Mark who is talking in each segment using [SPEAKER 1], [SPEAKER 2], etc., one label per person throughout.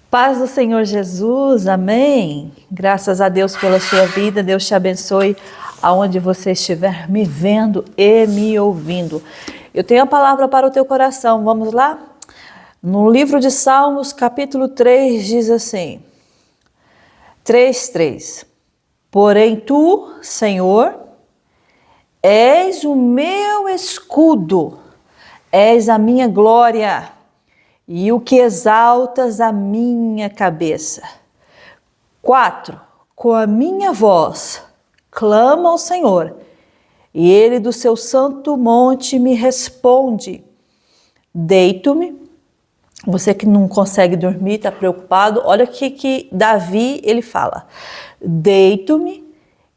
[SPEAKER 1] Paz do Senhor Jesus, amém. Graças a Deus pela sua vida, Deus te abençoe aonde você estiver me vendo e me ouvindo. Eu tenho a palavra para o teu coração, vamos lá? No livro de Salmos, capítulo 3, diz assim, 3:3. Porém tu, Senhor, és o meu escudo, és a minha glória, e o que exaltas a minha cabeça. 4. Com a minha voz, clamo ao Senhor, e Ele do seu santo monte me responde. Deito-me. Você que não consegue dormir, está preocupado, olha o que Davi ele fala. Deito-me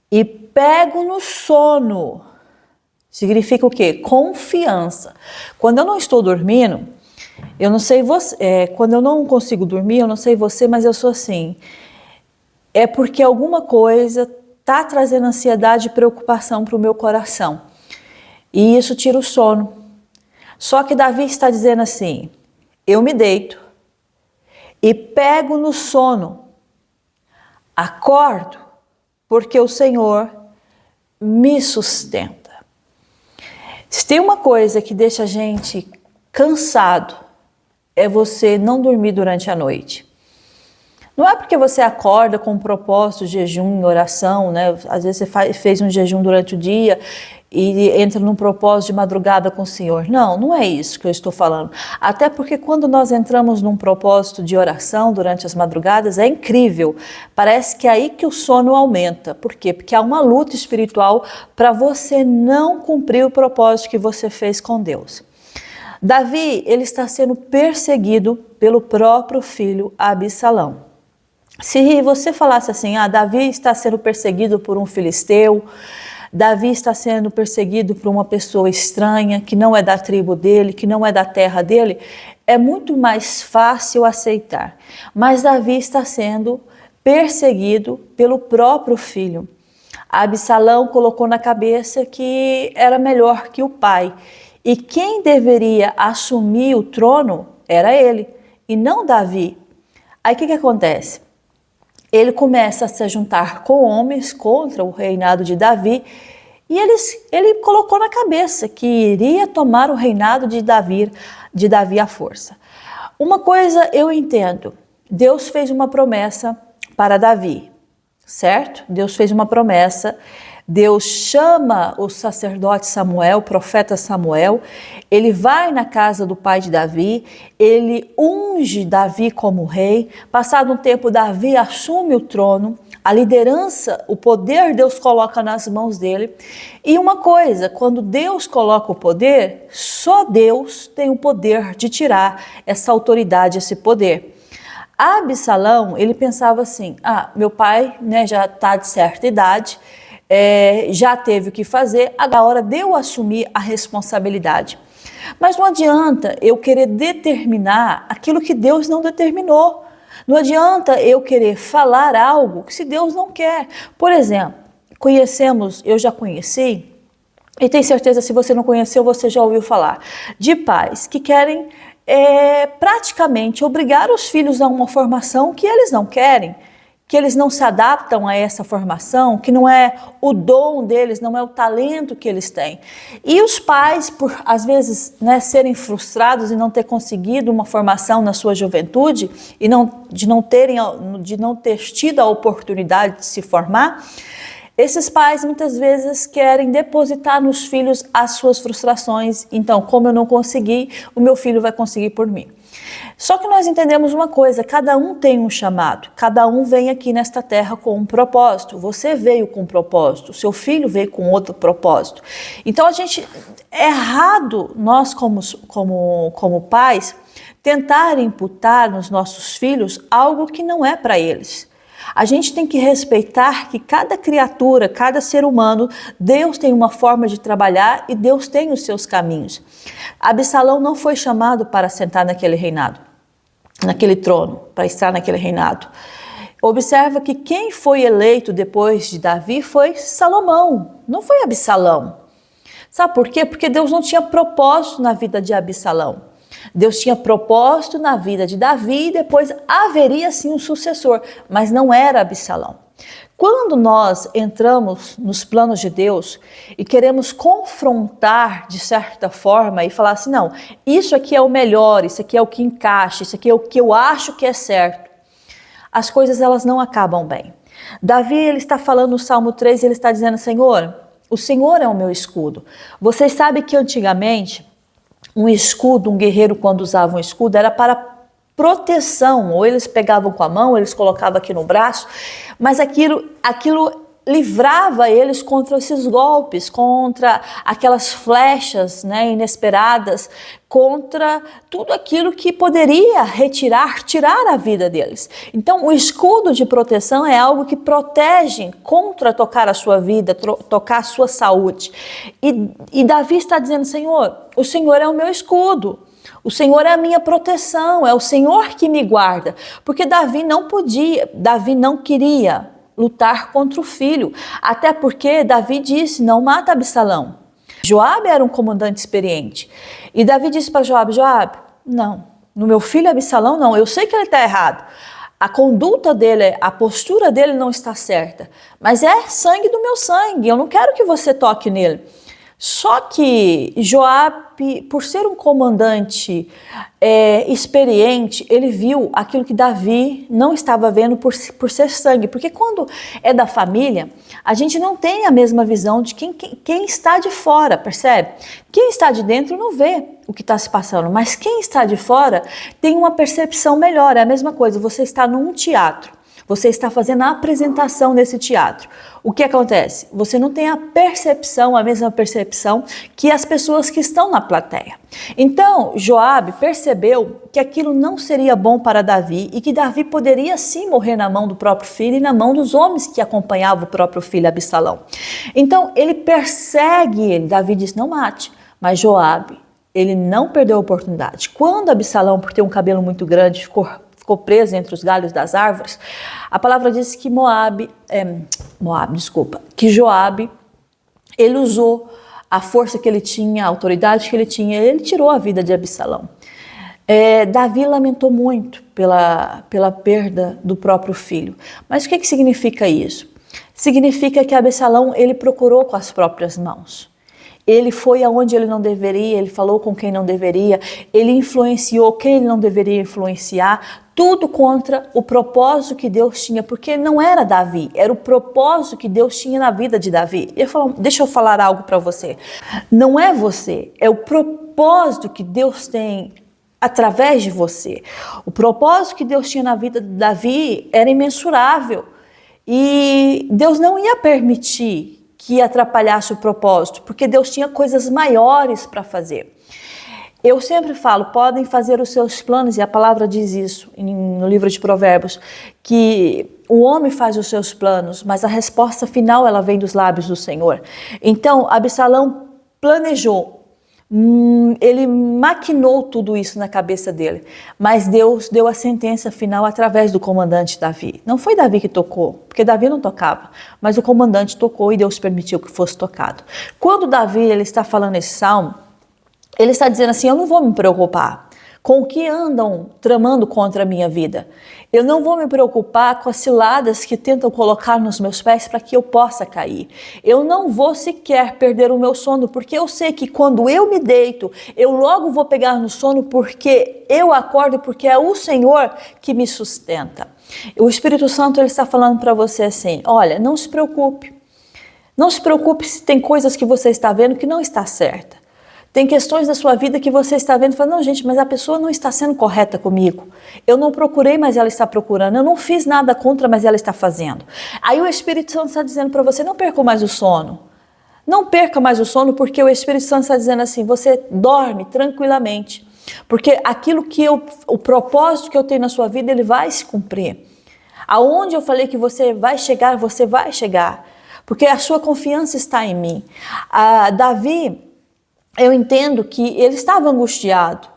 [SPEAKER 1] e pego no sono. Significa o quê? Confiança. Quando eu não estou dormindo, eu não sei você, quando eu não consigo dormir, eu não sei você, mas eu sou assim. É porque alguma coisa está trazendo ansiedade e preocupação para o meu coração. E isso tira o sono. Só que Davi está dizendo assim, eu me deito e pego no sono, acordo, porque o Senhor me sustenta. Se tem uma coisa que deixa a gente cansado, é você não dormir durante a noite. Não é porque você acorda com um propósito de jejum, oração, né? Às vezes você fez um jejum durante o dia e entra num propósito de madrugada com o Senhor. Não é isso que eu estou falando. Até porque quando nós entramos num propósito de oração durante as madrugadas, é incrível. Parece que é aí que o sono aumenta. Por quê? Porque há uma luta espiritual para você não cumprir o propósito que você fez com Deus. Davi, ele está sendo perseguido pelo próprio filho Absalão. Se você falasse assim, Davi está sendo perseguido por um filisteu, Davi está sendo perseguido por uma pessoa estranha, que não é da tribo dele, que não é da terra dele, é muito mais fácil aceitar. Mas Davi está sendo perseguido pelo próprio filho. Absalão colocou na cabeça que era melhor que o pai. E quem deveria assumir o trono era ele, e não Davi. Aí o que acontece? Ele começa a se juntar com homens contra o reinado de Davi, e ele colocou na cabeça que iria tomar o reinado de Davi à força. Uma coisa eu entendo, Deus fez uma promessa para Davi, certo? Deus fez uma promessa. Deus chama o sacerdote Samuel, o profeta Samuel, ele vai na casa do pai de Davi, ele unge Davi como rei, passado um tempo Davi assume o trono, a liderança, o poder Deus coloca nas mãos dele. E uma coisa, quando Deus coloca o poder, só Deus tem o poder de tirar essa autoridade, esse poder. Absalão, ele pensava assim, meu pai, já está de certa idade, já teve o que fazer, agora é hora de eu assumir a responsabilidade. Mas não adianta eu querer determinar aquilo que Deus não determinou. Não adianta eu querer falar algo que se Deus não quer. Por exemplo, eu já conheci, e tenho certeza se você não conheceu, você já ouviu falar, de pais que querem praticamente obrigar os filhos a uma formação que eles não querem, que eles não se adaptam a essa formação, que não é o dom deles, não é o talento que eles têm. E os pais, por às vezes serem frustrados e não ter conseguido uma formação na sua juventude e de não ter tido a oportunidade de se formar, esses pais muitas vezes querem depositar nos filhos as suas frustrações. Então, como eu não consegui, o meu filho vai conseguir por mim. Só que nós entendemos uma coisa, cada um tem um chamado, cada um vem aqui nesta terra com um propósito. Você veio com um propósito, seu filho veio com outro propósito. Então é errado nós como pais tentar imputar nos nossos filhos algo que não é para eles. A gente tem que respeitar que cada criatura, cada ser humano, Deus tem uma forma de trabalhar e Deus tem os seus caminhos. Absalão não foi chamado para sentar naquele reinado, naquele trono, para estar naquele reinado. Observa que quem foi eleito depois de Davi foi Salomão, não foi Absalão. Sabe por quê? Porque Deus não tinha propósito na vida de Absalão. Deus tinha propósito na vida de Davi e depois haveria sim um sucessor, mas não era Absalão. Quando nós entramos nos planos de Deus e queremos confrontar de certa forma e falar assim, não, isso aqui é o melhor, isso aqui é o que encaixa, isso aqui é o que eu acho que é certo, as coisas elas não acabam bem. Davi, ele está falando no Salmo 3, ele está dizendo, Senhor, o Senhor é o meu escudo. Vocês sabem que antigamente um escudo, um guerreiro quando usava um escudo era para proteção, ou eles pegavam com a mão, eles colocavam aqui no braço, mas aquilo livrava eles contra esses golpes, contra aquelas flechas, né, inesperadas, contra tudo aquilo que poderia tirar a vida deles. Então, o escudo de proteção é algo que protege contra tocar a sua vida, tocar a sua saúde. E Davi está dizendo, Senhor, o Senhor é o meu escudo. O Senhor é a minha proteção, é o Senhor que me guarda, porque Davi não queria lutar contra o filho, até porque Davi disse, não mata Absalão. Joabe era um comandante experiente, e Davi disse para Joabe, não, no meu filho Absalão não, eu sei que ele está errado, a conduta dele, a postura dele não está certa, mas é sangue do meu sangue, eu não quero que você toque nele. Só que Joabe, por ser um comandante experiente, ele viu aquilo que Davi não estava vendo por ser sangue. Porque quando é da família, a gente não tem a mesma visão de quem está de fora, percebe? Quem está de dentro não vê o que está se passando, mas quem está de fora tem uma percepção melhor. É a mesma coisa, você está num teatro. Você está fazendo a apresentação nesse teatro. O que acontece? Você não tem a mesma percepção que as pessoas que estão na plateia. Então, Joabe percebeu que aquilo não seria bom para Davi e que Davi poderia sim morrer na mão do próprio filho e na mão dos homens que acompanhavam o próprio filho Absalão. Então, ele persegue ele. Davi diz, não mate. Mas Joabe, ele não perdeu a oportunidade. Quando Absalão, por ter um cabelo muito grande, ficou preso entre os galhos das árvores, a palavra diz que que Joabe, ele usou a força que ele tinha, a autoridade que ele tinha, ele tirou a vida de Absalão. Davi lamentou muito pela perda do próprio filho. Mas o que significa isso? Significa que Absalão, ele procurou com as próprias mãos. Ele foi aonde ele não deveria, ele falou com quem não deveria, ele influenciou quem ele não deveria influenciar, tudo contra o propósito que Deus tinha, porque não era Davi, era o propósito que Deus tinha na vida de Davi. Deixa eu falar algo para você. Não é você, é o propósito que Deus tem através de você. O propósito que Deus tinha na vida de Davi era imensurável e Deus não ia permitir que atrapalhasse o propósito, porque Deus tinha coisas maiores para fazer. Eu sempre falo, podem fazer os seus planos, e a palavra diz isso no livro de Provérbios, que o homem faz os seus planos, mas a resposta final ela vem dos lábios do Senhor. Então, Absalão planejou, ele maquinou tudo isso na cabeça dele, mas Deus deu a sentença final através do comandante Davi. Não foi Davi que tocou, porque Davi não tocava, mas o comandante tocou e Deus permitiu que fosse tocado. Quando Davi ele está falando esse salmo, ele está dizendo assim, eu não vou me preocupar com o que andam tramando contra a minha vida. Eu não vou me preocupar com as ciladas que tentam colocar nos meus pés para que eu possa cair. Eu não vou sequer perder o meu sono, porque eu sei que quando eu me deito, eu logo vou pegar no sono, porque eu acordo, porque é o Senhor que me sustenta. O Espírito Santo ele está falando para você assim, olha, não se preocupe. Não se preocupe se tem coisas que você está vendo que não está certa. Tem questões da sua vida que você está vendo e fala, não gente, mas a pessoa não está sendo correta comigo. Eu não procurei, mas ela está procurando. Eu não fiz nada contra, mas ela está fazendo. Aí o Espírito Santo está dizendo para você, não perca mais o sono. Não perca mais o sono, porque o Espírito Santo está dizendo assim, você dorme tranquilamente. Porque o propósito que eu tenho na sua vida, ele vai se cumprir. Aonde eu falei que você vai chegar, você vai chegar. Porque a sua confiança está em mim. Davi, eu entendo que ele estava angustiado,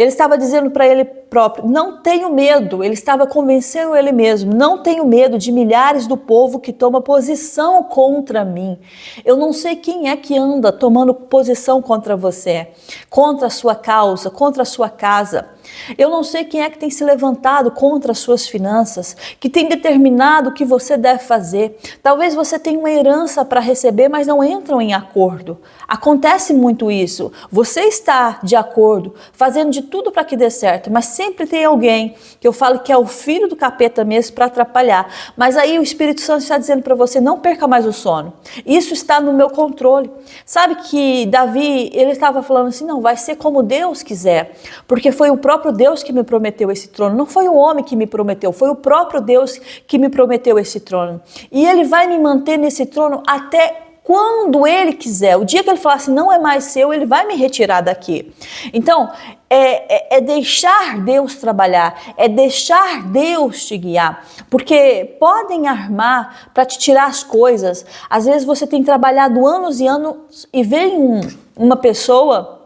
[SPEAKER 1] Ele estava dizendo para ele próprio, não tenho medo. Ele estava convencendo ele mesmo, não tenho medo de milhares do povo que toma posição contra mim. Eu não sei quem é que anda tomando posição contra você, contra a sua causa, contra a sua casa. Eu não sei quem é que tem se levantado contra as suas finanças, que tem determinado o que você deve fazer. Talvez você tenha uma herança para receber, mas não entram em acordo. Acontece muito isso. Você está de acordo, fazendo de tudo para que dê certo, mas sempre tem alguém que eu falo que é o filho do capeta mesmo para atrapalhar. Mas aí o Espírito Santo está dizendo para você, não perca mais o sono. Isso está no meu controle. Sabe que Davi, ele estava falando assim, não, vai ser como Deus quiser, porque foi o próprio Deus que me prometeu esse trono, não foi o homem que me prometeu, foi o próprio Deus que me prometeu esse trono. E ele vai me manter nesse trono até quando ele quiser. O dia que ele falar assim, não é mais seu, ele vai me retirar daqui. Então, é deixar Deus trabalhar, é deixar Deus te guiar, porque podem armar para te tirar as coisas. Às vezes você tem trabalhado anos e anos e vem uma pessoa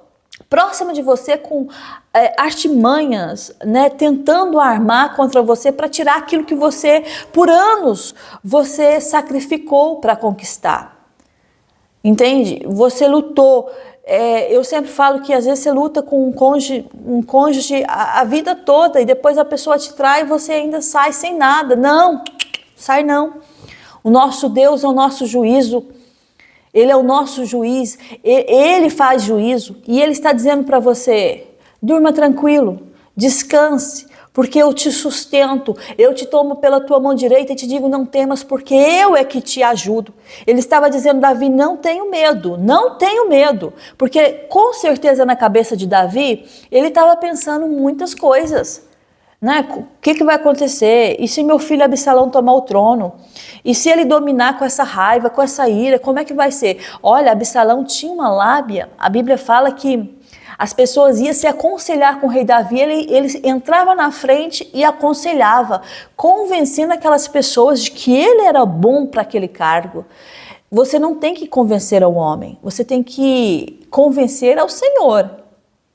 [SPEAKER 1] próxima de você com artimanhas, né, tentando armar contra você para tirar aquilo que você, por anos, você sacrificou para conquistar. Entende? Você lutou. Eu sempre falo que às vezes você luta com um cônjuge a vida toda e depois a pessoa te trai e você ainda sai sem nada. Não, sai não. O nosso Deus é o nosso juízo. Ele é o nosso juiz, ele faz juízo e ele está dizendo para você, durma tranquilo, descanse, porque eu te sustento, eu te tomo pela tua mão direita e te digo não temas, porque eu é que te ajudo. Ele estava dizendo, Davi, não tenho medo, porque com certeza na cabeça de Davi, ele estava pensando muitas coisas. Né? O que vai acontecer? E se meu filho Absalão tomar o trono? E se ele dominar com essa raiva, com essa ira, como é que vai ser? Olha, Absalão tinha uma lábia, a Bíblia fala que as pessoas iam se aconselhar com o rei Davi, ele entrava na frente e aconselhava, convencendo aquelas pessoas de que ele era bom para aquele cargo. Você não tem que convencer ao homem, você tem que convencer ao Senhor.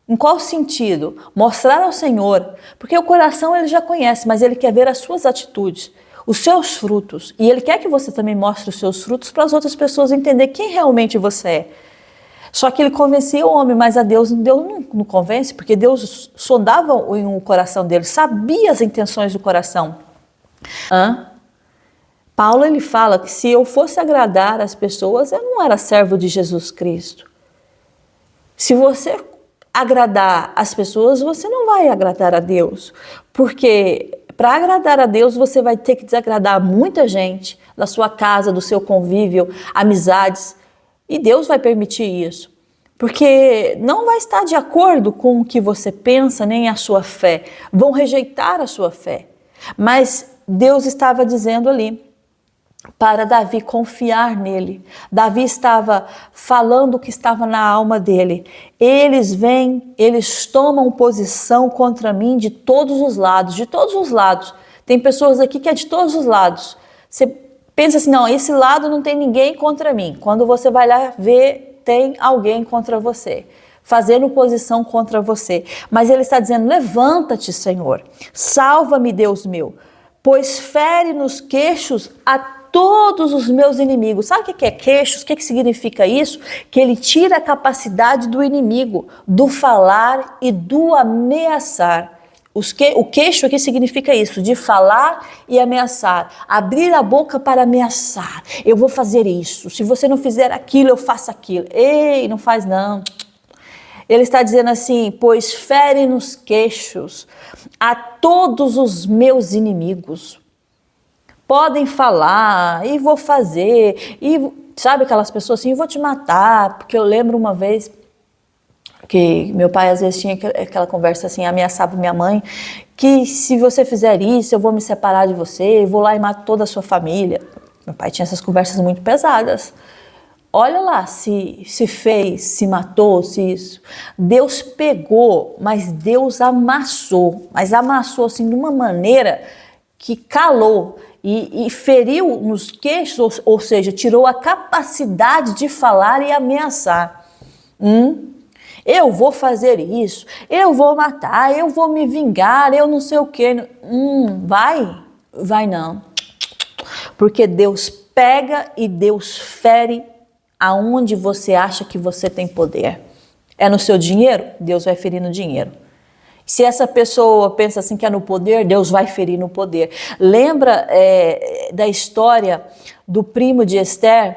[SPEAKER 1] Em qual sentido? Mostrar ao Senhor, porque o coração ele já conhece, mas ele quer ver as suas atitudes, os seus frutos. E ele quer que você também mostre os seus frutos para as outras pessoas entenderem quem realmente você é. Só que ele convencia o homem, mas a Deus não convence, porque Deus sondava o coração dele, sabia as intenções do coração. Paulo ele fala que se eu fosse agradar as pessoas, eu não era servo de Jesus Cristo. Se você agradar as pessoas, você não vai agradar a Deus, porque para agradar a Deus você vai ter que desagradar muita gente da sua casa, do seu convívio, amizades, e Deus vai permitir isso, porque não vai estar de acordo com o que você pensa, nem a sua fé, vão rejeitar a sua fé, mas Deus estava dizendo ali, para Davi confiar nele. Davi estava falando o que estava na alma dele. Eles vêm, eles tomam posição contra mim de todos os lados, de todos os lados. Tem pessoas aqui que é de todos os lados. Você pensa assim, não, esse lado não tem ninguém contra mim. Quando você vai lá ver, tem alguém contra você, fazendo posição contra você. Mas ele está dizendo, levanta-te, Senhor, salva-me, Deus meu, pois fere nos queixos a todos os meus inimigos. Sabe o que é queixos? O que significa isso? Que ele tira a capacidade do inimigo, do falar e do ameaçar. O queixo aqui significa isso, de falar e ameaçar. Abrir a boca para ameaçar. Eu vou fazer isso. Se você não fizer aquilo, eu faço aquilo. Ei, não faz não. Ele está dizendo assim, pois fere nos queixos a todos os meus inimigos. Podem falar, e vou fazer, e sabe aquelas pessoas assim, eu vou te matar, porque eu lembro uma vez que meu pai às vezes tinha aquela conversa assim, ameaçava minha mãe, que se você fizer isso, eu vou me separar de você, eu vou lá e mato toda a sua família. Meu pai tinha essas conversas muito pesadas. Olha lá, se fez, se matou, se isso. Deus pegou, mas Deus amassou, mas amassou assim de uma maneira que calou e feriu nos queixos, ou seja, tirou a capacidade de falar e ameaçar. eu vou fazer isso, eu vou matar, eu vou me vingar, eu não sei o quê. Vai não. Porque Deus pega e Deus fere aonde você acha que você tem poder. É no seu dinheiro? Deus vai ferir no dinheiro. Se essa pessoa pensa assim que é no poder, Deus vai ferir no poder. Lembra da história do primo de Esther?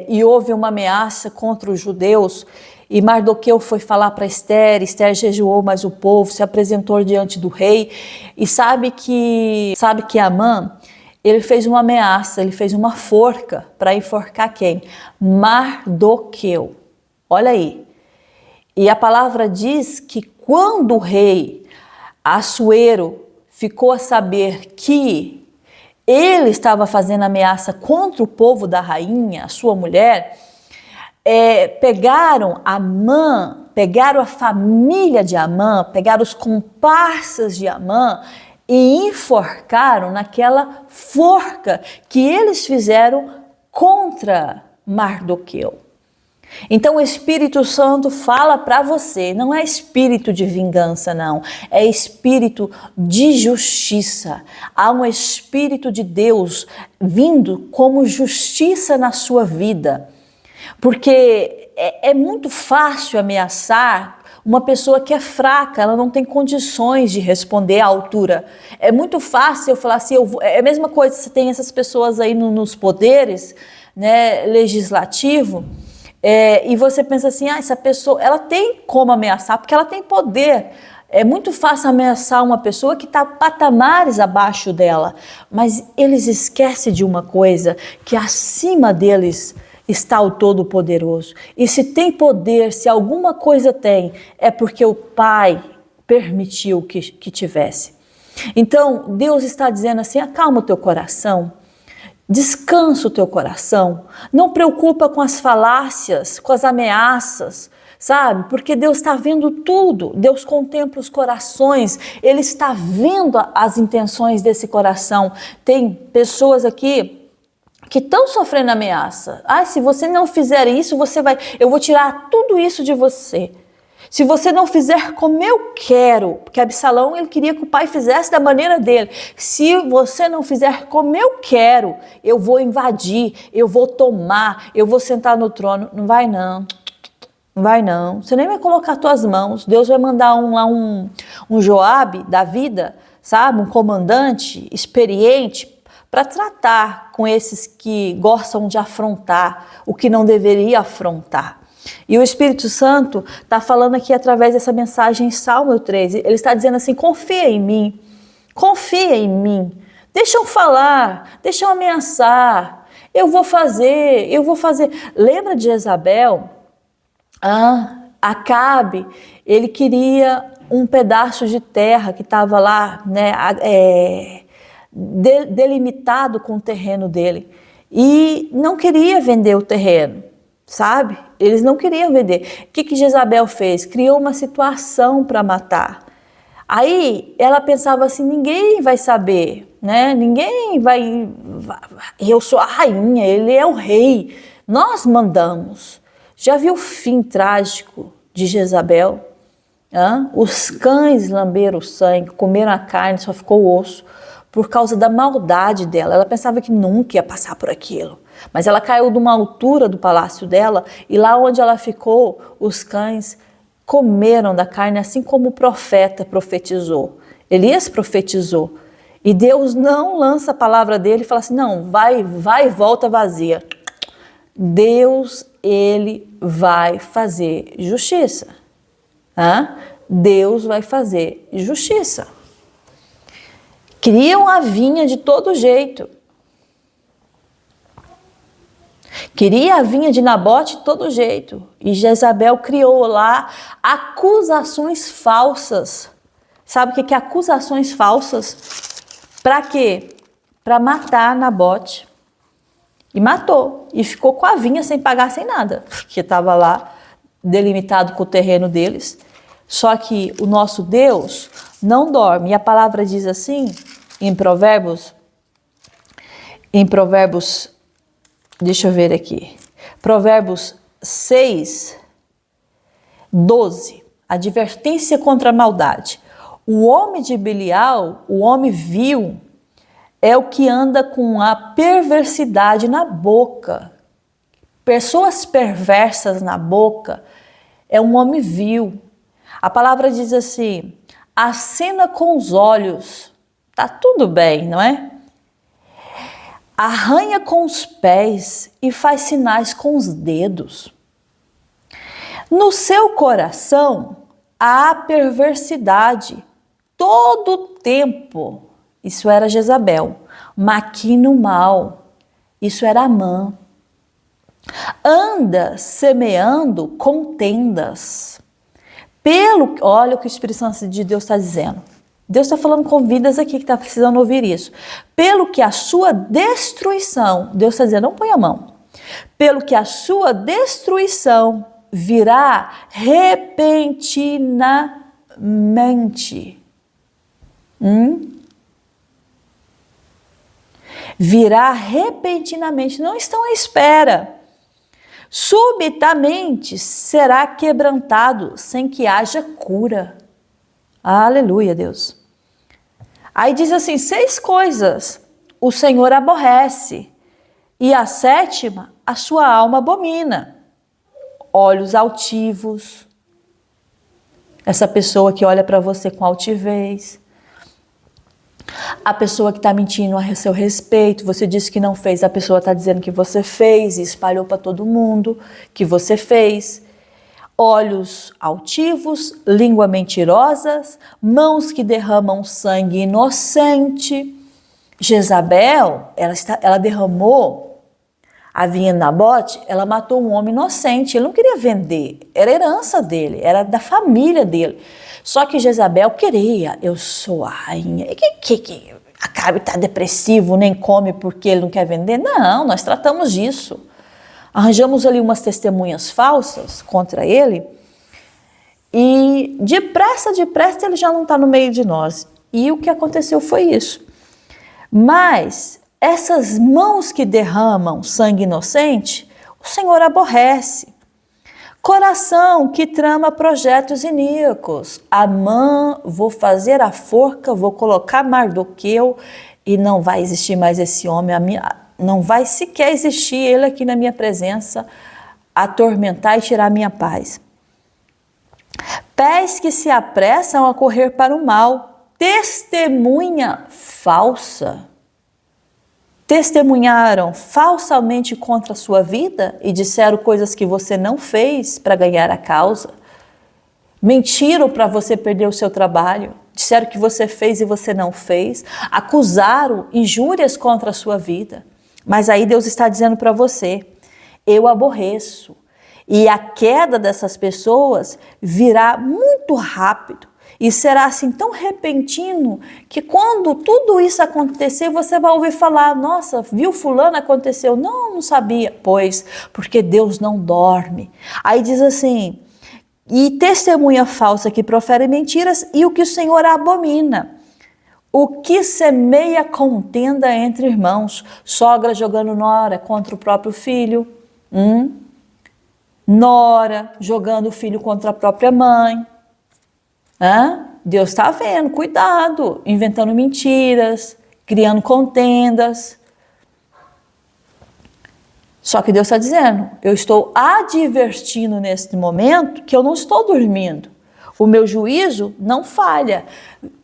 [SPEAKER 1] E houve uma ameaça contra os judeus e Mardoqueu foi falar para Esther. Esther jejuou mais o povo, se apresentou diante do rei e sabe que Amã, ele fez uma ameaça, ele fez uma forca para enforcar quem? Mardoqueu. Olha aí. E a palavra diz que quando o rei Assuero ficou a saber que ele estava fazendo ameaça contra o povo da rainha, a sua mulher, pegaram Amã, pegaram a família de Amã, pegaram os comparsas de Amã e enforcaram naquela forca que eles fizeram contra Mardoqueu. Então o Espírito Santo fala para você, não é espírito de vingança não, é espírito de justiça. Há um Espírito de Deus vindo como justiça na sua vida, porque é muito fácil ameaçar uma pessoa que é fraca, ela não tem condições de responder à altura. É muito fácil eu falar assim, é a mesma coisa, você tem essas pessoas aí nos poderes, né, legislativo, e você pensa assim, essa pessoa, ela tem como ameaçar, porque ela tem poder. É muito fácil ameaçar uma pessoa que está patamares abaixo dela, mas eles esquecem de uma coisa, que acima deles está o Todo-Poderoso. E se tem poder, se alguma coisa tem, é porque o Pai permitiu que tivesse. Então, Deus está dizendo assim, acalma o teu coração, descansa o teu coração, não preocupa com as falácias, com as ameaças, sabe? Porque Deus está vendo tudo, Deus contempla os corações, Ele está vendo as intenções desse coração. Tem pessoas aqui que estão sofrendo ameaça. Se você não fizer isso, eu vou tirar tudo isso de você. Se você não fizer como eu quero, porque Absalão ele queria que o pai fizesse da maneira dele. Se você não fizer como eu quero, eu vou invadir, eu vou tomar, eu vou sentar no trono. Não vai não. Não vai não. Você nem vai colocar as tuas mãos. Deus vai mandar um Joabe da vida, sabe? Um comandante experiente para tratar com esses que gostam de afrontar o que não deveria afrontar. E o Espírito Santo está falando aqui através dessa mensagem em Salmo 13. Ele está dizendo assim, confia em mim, deixa eu falar, deixa eu ameaçar, eu vou fazer. Lembra de Jezabel? Acabe, ele queria um pedaço de terra que estava lá, né, delimitado com o terreno dele, e não queria vender o terreno, sabe? Eles não queriam vender. O que Jezabel fez? Criou uma situação para matar. Aí ela pensava assim, ninguém vai saber, né? Ninguém vai... Eu sou a rainha, ele é o rei, nós mandamos. Já viu o fim trágico de Jezabel? Os cães lamberam o sangue, comeram a carne, só ficou o osso, por causa da maldade dela. Ela pensava que nunca ia passar por aquilo. Mas ela caiu de uma altura do palácio dela e lá onde ela ficou, os cães comeram da carne, assim como o profeta profetizou. Elias profetizou. E Deus não lança a palavra dele e fala assim, não, vai e volta vazia. Deus, ele vai fazer justiça. Deus vai fazer justiça. Queriam a vinha de todo jeito. Queria a vinha de Nabote de todo jeito. E Jezabel criou lá acusações falsas. Sabe o que é acusações falsas? Para quê? Para matar Nabote. E matou. E ficou com a vinha sem pagar, sem nada. Porque estava lá delimitado com o terreno deles. Só que o nosso Deus não dorme. E a palavra diz assim, em Provérbios, deixa eu ver aqui, Provérbios 6, 12. Advertência contra a maldade. O homem de Belial, o homem vil, é o que anda com a perversidade na boca. Pessoas perversas na boca é um homem vil. A palavra diz assim, acena com os olhos, tá tudo bem, não é? Arranha com os pés e faz sinais com os dedos. No seu coração há perversidade, todo o tempo. Isso era Jezabel. Maquina o mal. Isso era Amã. Anda semeando contendas. Olha o que o Espírito Santo de Deus está dizendo. Deus está falando com vidas aqui que está precisando ouvir isso. Pelo que a sua destruição, Deus está dizendo, não põe a mão. Pelo que a sua destruição virá repentinamente. Virá repentinamente, não estão à espera. Subitamente será quebrantado, sem que haja cura. Aleluia, Deus. Aí diz assim, 6 coisas o Senhor aborrece, e a 7ª, a sua alma abomina. Olhos altivos, essa pessoa que olha para você com altivez. A pessoa que está mentindo a seu respeito, você disse que não fez, a pessoa está dizendo que você fez e espalhou para todo mundo que você fez. Olhos altivos, língua mentirosas, mãos que derramam sangue inocente. Jezabel, ela derramou a vinha de Nabote, ela matou um homem inocente, ele não queria vender, era herança dele, era da família dele. Só que Jezabel queria, eu sou a rainha, e que Acabe está depressivo, nem come porque ele não quer vender? Não, nós tratamos disso. Arranjamos ali umas testemunhas falsas contra ele e depressa ele já não está no meio de nós. E o que aconteceu foi isso. Mas essas mãos que derramam sangue inocente, o Senhor aborrece. Coração que trama projetos iníquos. Amã, vou fazer a forca, vou colocar Mardoqueu e não vai existir mais esse homem. Não vai sequer existir ele aqui na minha presença, atormentar e tirar minha paz. Pés que se apressam a correr para o mal. Testemunha falsa. Testemunharam falsamente contra a sua vida e disseram coisas que você não fez para ganhar a causa. Mentiram para você perder o seu trabalho. Disseram que você fez e você não fez. Acusaram injúrias contra a sua vida. Mas aí Deus está dizendo para você, eu aborreço. E a queda dessas pessoas virá muito rápido. E será assim tão repentino que quando tudo isso acontecer, você vai ouvir falar, nossa, viu fulano, aconteceu? Não sabia. Pois, porque Deus não dorme. Aí diz assim, e testemunha falsa que profere mentiras e o que o Senhor abomina. O que semeia contenda entre irmãos, sogra jogando nora contra o próprio filho, nora jogando o filho contra a própria mãe. Deus está vendo, cuidado, inventando mentiras, criando contendas. Só que Deus está dizendo, eu estou advertindo neste momento que eu não estou dormindo. O meu juízo não falha.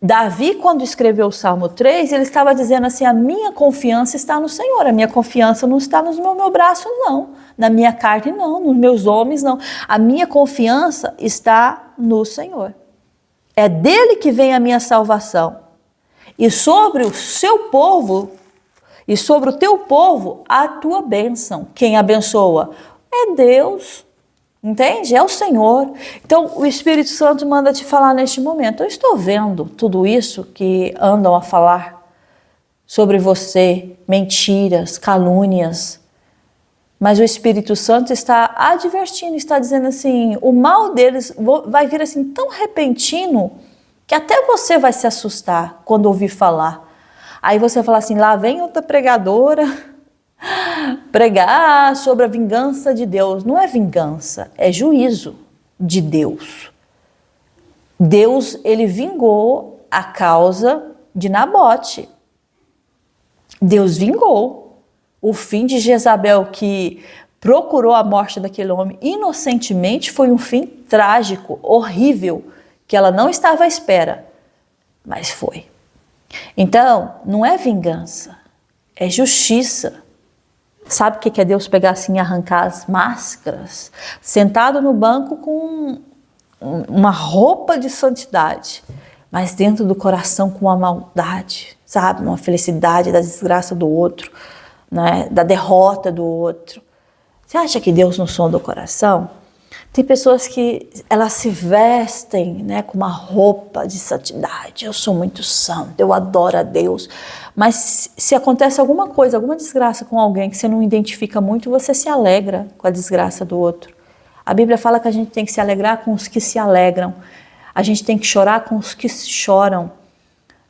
[SPEAKER 1] Davi, quando escreveu o Salmo 3, ele estava dizendo assim, a minha confiança está no Senhor, a minha confiança não está no meu braço, não. Na minha carne, não. Nos meus homens, não. A minha confiança está no Senhor. É dele que vem a minha salvação. E sobre o seu povo, e sobre o teu povo, a tua bênção. Quem abençoa? É Deus. Entende? É o Senhor. Então, o Espírito Santo manda te falar neste momento. Eu estou vendo tudo isso que andam a falar sobre você, mentiras, calúnias. Mas o Espírito Santo está advertindo, está dizendo assim, o mal deles vai vir assim tão repentino que até você vai se assustar quando ouvir falar. Aí você fala assim, lá vem outra pregadora pregar sobre a vingança de Deus. Não é vingança, é juízo. de Deus. Deus, ele vingou a causa de Nabote. Deus vingou o fim de Jezabel, que procurou a morte daquele homem inocentemente, foi um fim trágico, horrível, que ela não estava à espera, mas foi. Então, não é vingança, é justiça. Sabe o que é Deus pegar assim e arrancar as máscaras? Sentado no banco com uma roupa de santidade, mas dentro do coração com uma maldade, sabe? Uma felicidade da desgraça do outro, né? Da derrota do outro. Você acha que Deus não sonda o coração? Tem pessoas que elas se vestem, né, com uma roupa de santidade. Eu sou muito santo, eu adoro a Deus. Mas se acontece alguma coisa, alguma desgraça com alguém que você não identifica muito, você se alegra com a desgraça do outro. A Bíblia fala que a gente tem que se alegrar com os que se alegram. A gente tem que chorar com os que choram.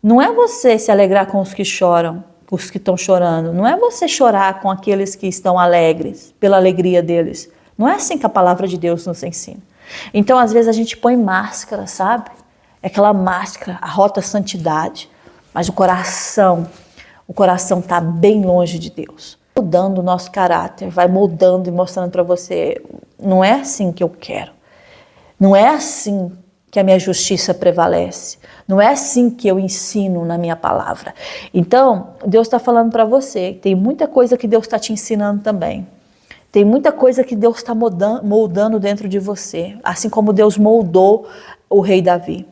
[SPEAKER 1] Não é você se alegrar com os que choram, os que estão chorando. Não é você chorar com aqueles que estão alegres, pela alegria deles. Não é assim que a palavra de Deus nos ensina. Então, às vezes, a gente põe máscara, sabe? É aquela máscara, arrota a santidade. Mas o coração está bem longe de Deus. Moldando o nosso caráter, vai moldando e mostrando para você, não é assim que eu quero. Não é assim que a minha justiça prevalece. Não é assim que eu ensino na minha palavra. Então, Deus está falando para você, tem muita coisa que Deus está te ensinando também. Tem muita coisa que Deus está moldando dentro de você, assim como Deus moldou o rei Davi.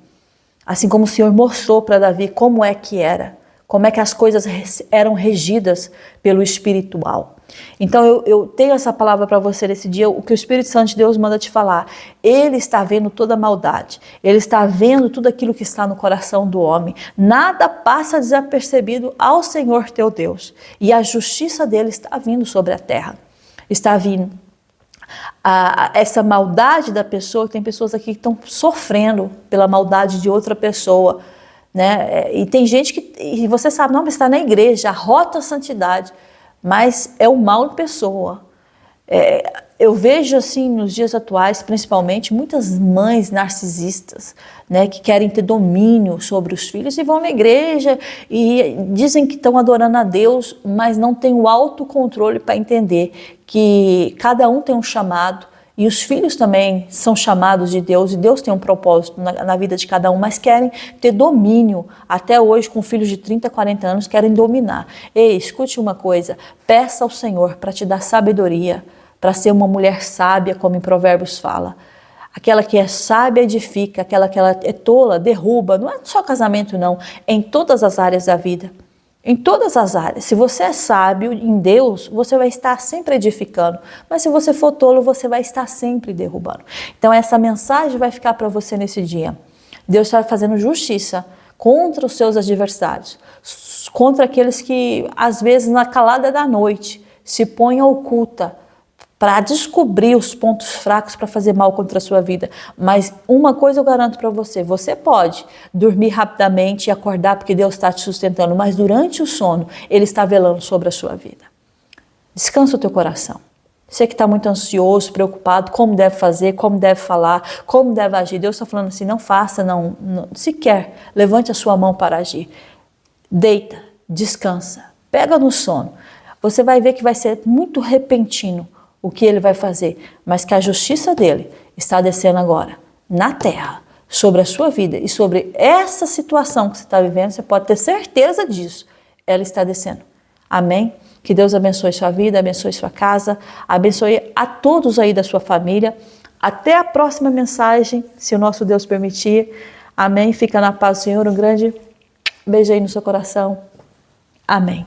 [SPEAKER 1] Assim como o Senhor mostrou para Davi como é que era, como é que as coisas eram regidas pelo espiritual. Então eu tenho essa palavra para você nesse dia, o que o Espírito Santo de Deus manda te falar. Ele está vendo toda a maldade, ele está vendo tudo aquilo que está no coração do homem. Nada passa desapercebido ao Senhor teu Deus. E a justiça dele está vindo sobre a terra. Está vindo essa maldade da pessoa. Tem pessoas aqui que estão sofrendo pela maldade de outra pessoa, né? E tem gente que, e você sabe, não, mas está na igreja, arrota a santidade, mas é o mal em pessoa. Eu vejo assim nos dias atuais, principalmente, muitas mães narcisistas, né, que querem ter domínio sobre os filhos e vão na igreja e dizem que estão adorando a Deus, mas não têm o autocontrole para entender que cada um tem um chamado e os filhos também são chamados de Deus e Deus tem um propósito na vida de cada um, mas querem ter domínio. Até hoje, com filhos de 30, 40 anos, querem dominar. Ei, escute uma coisa, peça ao Senhor para te dar sabedoria, para ser uma mulher sábia, como em Provérbios fala. Aquela que é sábia edifica, aquela que ela é tola derruba. Não é só casamento não, em todas as áreas da vida. Em todas as áreas. Se você é sábio em Deus, você vai estar sempre edificando. Mas se você for tolo, você vai estar sempre derrubando. Então essa mensagem vai ficar para você nesse dia. Deus está fazendo justiça contra os seus adversários. Contra aqueles que, às vezes, na calada da noite, se põem oculta para descobrir os pontos fracos para fazer mal contra a sua vida. Mas uma coisa eu garanto para você, você pode dormir rapidamente e acordar porque Deus está te sustentando, mas durante o sono, Ele está velando sobre a sua vida. Descansa o teu coração. Você que está muito ansioso, preocupado, como deve fazer, como deve falar, como deve agir. Deus está falando assim, não faça, não sequer, levante a sua mão para agir. Deita, descansa, pega no sono. Você vai ver que vai ser muito repentino o que ele vai fazer, mas que a justiça dele está descendo agora na terra, sobre a sua vida e sobre essa situação que você está vivendo, você pode ter certeza disso, ela está descendo. Amém? Que Deus abençoe sua vida, abençoe sua casa, abençoe a todos aí da sua família. Até a próxima mensagem, se o nosso Deus permitir. Amém? Fica na paz do Senhor, um grande beijo aí no seu coração. Amém.